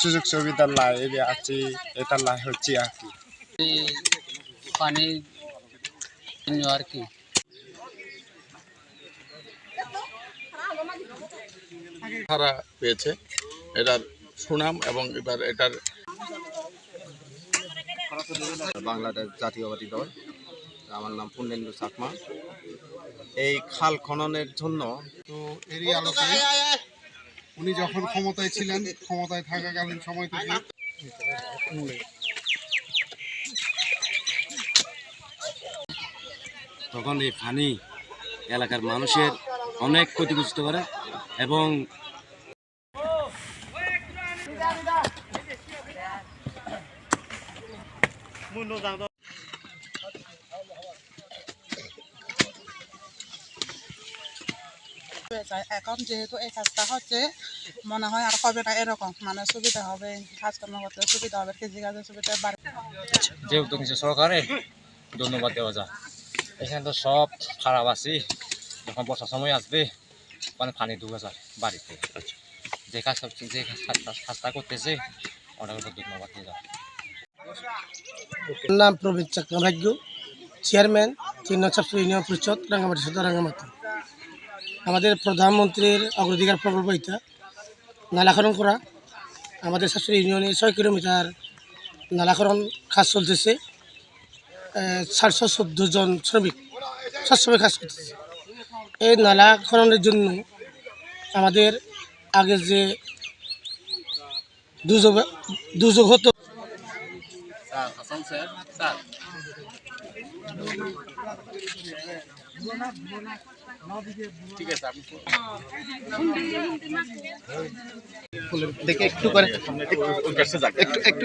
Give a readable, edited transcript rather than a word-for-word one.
সুযোগ সুবিধা লাই আছে এটা লাই হচ্ছে আর কি পানি আর কি ধারা পেয়েছে এটার সুনাম এবং এবার এটার বাংলাদেশ জাতীয়বাদী দল আমার নাম পূর্ণেন্দু চাকমা এই খাল খননের জন্য তো এরই আলোকে উনি যখন ক্ষমতায় ছিলেন ক্ষমতায় থাকাকালীন সময় থেকে তখন এই পানি এলাকার মানুষের অনেক ক্ষতিগ্রস্ত করে এবং এখন যেহেতু এই কাজটা হচ্ছে মনে হয় আর হবে না এরকম মানে সুবিধা হবে কাজকর্ম করতে সুবিধা হবে কৃষি কাজের সুবিধা বাড়বে যে উদ্যোগ নিচ্ছে সরকারে ধন্যবাদ দেওয়া যায় এখানে তো সব খারাপ আছে যখন বর্ষার সময় আসবে মানে পানি ঢুকে যায় বাড়িতে যে কাজটা করতেছে অনেক ধন্যবাদ দেওয়া যায়। নাম প্রবীণ চাকমা ভাগ্য চেয়ারম্যান 3 নং ছাত্র ইউনিয়ন পরিষদ রাঙ্গামাটি সদর রাঙ্গামাটি। আমাদের প্রধানমন্ত্রীর অগ্রাধিকার প্রকল্প এটা নালাখনন করা আমাদের ছাত্র ইউনিয়নে 6 কিলোমিটার নালাখনন কাজ চলতেছে 414 জন শ্রমিক সবসময় কাজ করতেছে। এই নালা খননের জন্য আমাদের আগে যে দুর্যোগ হতো ঠিক আছে আপনি দেখে একটু করে একটু